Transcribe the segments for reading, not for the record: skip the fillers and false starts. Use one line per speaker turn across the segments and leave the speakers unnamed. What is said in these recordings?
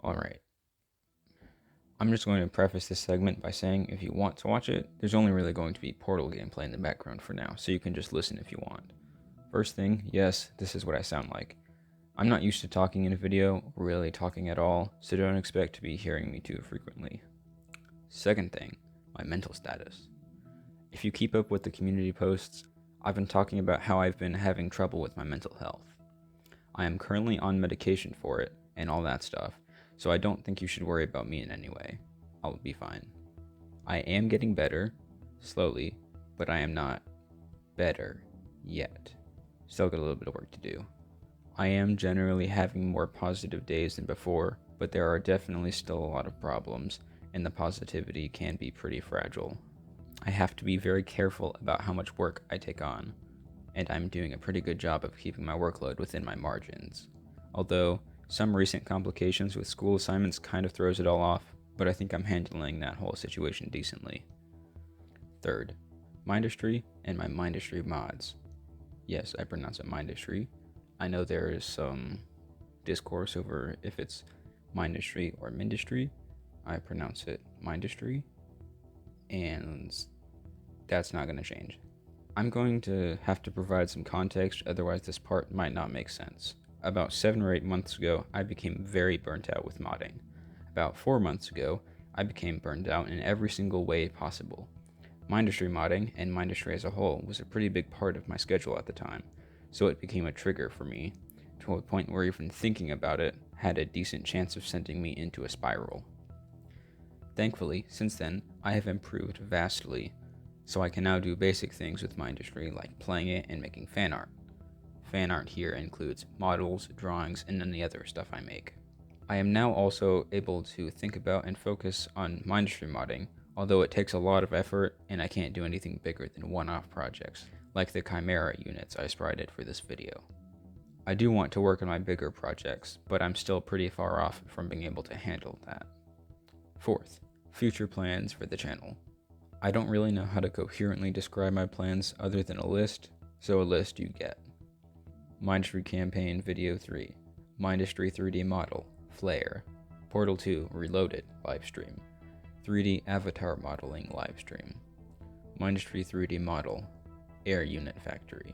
Alright, I'm just going to preface this segment by saying if you want to watch it, there's only really going to be Portal gameplay in the background for now, so you can just listen if you want. First thing, yes, this is what I sound like. I'm not used to talking in a video, or really talking at all, so don't expect to be hearing me too frequently. Second thing, my mental status. If you keep up with the community posts, I've been talking about how I've been having trouble with my mental health. I am currently on medication for it, and all that stuff, so I don't think you should worry about me in any way. I'll be fine. I am getting better, slowly, but I am not better yet. Still got a little bit of work to do. I am generally having more positive days than before, but there are definitely still a lot of problems, and the positivity can be pretty fragile. I have to be very careful about how much work I take on, and I'm doing a pretty good job of keeping my workload within my margins. Although, some recent complications with school assignments kind of throws it all off, but I think I'm handling that whole situation decently. Third, Mindustry and my Mindustry mods. Yes, I pronounce it Mindustry. I know there is some discourse over if it's Mindustry or Mindustry. I pronounce it Mindustry, and that's not going to change. I'm going to have to provide some context, otherwise this part might not make sense. About 7 or 8 months ago, I became very burnt out with modding. About 4 months ago, I became burnt out in every single way possible. Mindustry modding, and Mindustry as a whole, was a pretty big part of my schedule at the time, so it became a trigger for me, to a point where even thinking about it had a decent chance of sending me into a spiral. Thankfully, since then, I have improved vastly, so I can now do basic things with Mindustry like playing it and making fan art. Fan art here includes models, drawings, and any other stuff I make. I am now also able to think about and focus on Mindustry modding, although it takes a lot of effort and I can't do anything bigger than one-off projects, like the Chimera units I sprited for this video. I do want to work on my bigger projects, but I'm still pretty far off from being able to handle that. Fourth, future plans for the channel. I don't really know how to coherently describe my plans other than a list, so a list you get. Mindustry Campaign Video 3, Mindustry 3D Model, Flare, Portal 2 Reloaded livestream, 3D Avatar Modeling livestream, Mindustry 3D Model, Air Unit Factory,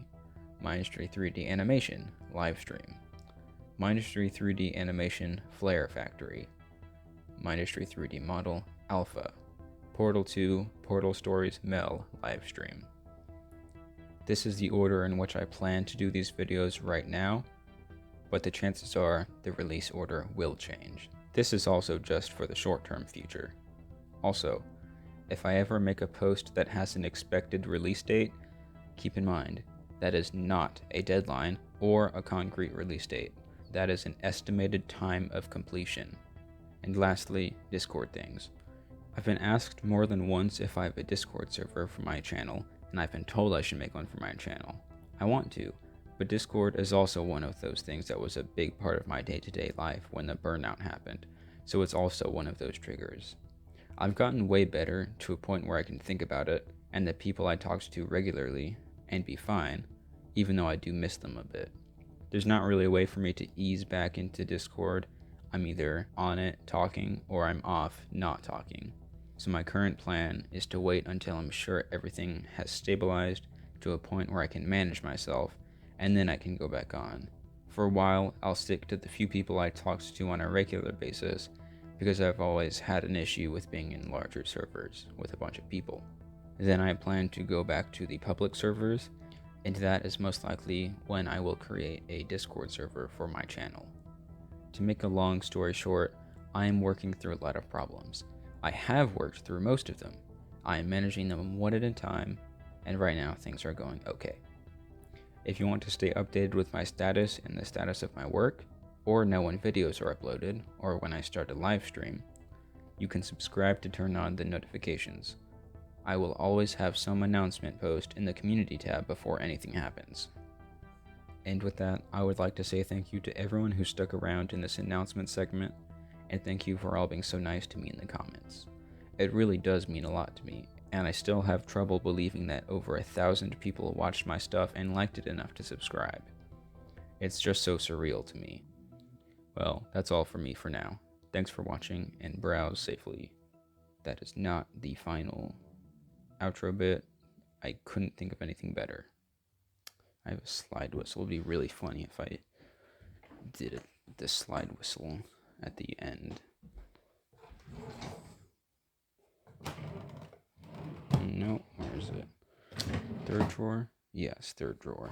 Mindustry 3D Animation livestream, Mindustry 3D Animation Flare Factory, Mindustry 3D Model Alpha, Portal 2 Portal Stories Mel livestream. This is the order in which I plan to do these videos right now, but the chances are the release order will change. This is also just for the short-term future. Also, if I ever make a post that has an expected release date, keep in mind that is not a deadline or a concrete release date. That is an estimated time of completion. And lastly, Discord things. I've been asked more than once if I have a Discord server for my channel, and I've been told I should make one for my channel. I want to, but Discord is also one of those things that was a big part of my day-to-day life when the burnout happened, so it's also one of those triggers. I've gotten way better to a point where I can think about it, and the people I talk to regularly, and be fine, even though I do miss them a bit. There's not really a way for me to ease back into Discord. I'm either on it talking, or I'm off not talking. So my current plan is to wait until I'm sure everything has stabilized to a point where I can manage myself, and then I can go back on. For a while, I'll stick to the few people I talk to on a regular basis, because I've always had an issue with being in larger servers with a bunch of people. Then I plan to go back to the public servers, and that is most likely when I will create a Discord server for my channel. To make a long story short, I am working through a lot of problems. I have worked through most of them. I am managing them one at a time, and right now things are going okay. If you want to stay updated with my status and the status of my work, or know when videos are uploaded, or when I start a live stream, you can subscribe to turn on the notifications. I will always have some announcement post in the community tab before anything happens. And with that, I would like to say thank you to everyone who stuck around in this announcement segment, and thank you for all being so nice to me in the comments. It really does mean a lot to me, and I still have trouble believing that over 1,000 people watched my stuff and liked it enough to subscribe. It's just so surreal to me. Well, that's all for me for now. Thanks for watching, and browse safely. That is not the final outro bit. I couldn't think of anything better. I have a slide whistle. It would be really funny if I did it with this slide whistle at the end. No, where is it? Third drawer? Yes, third drawer.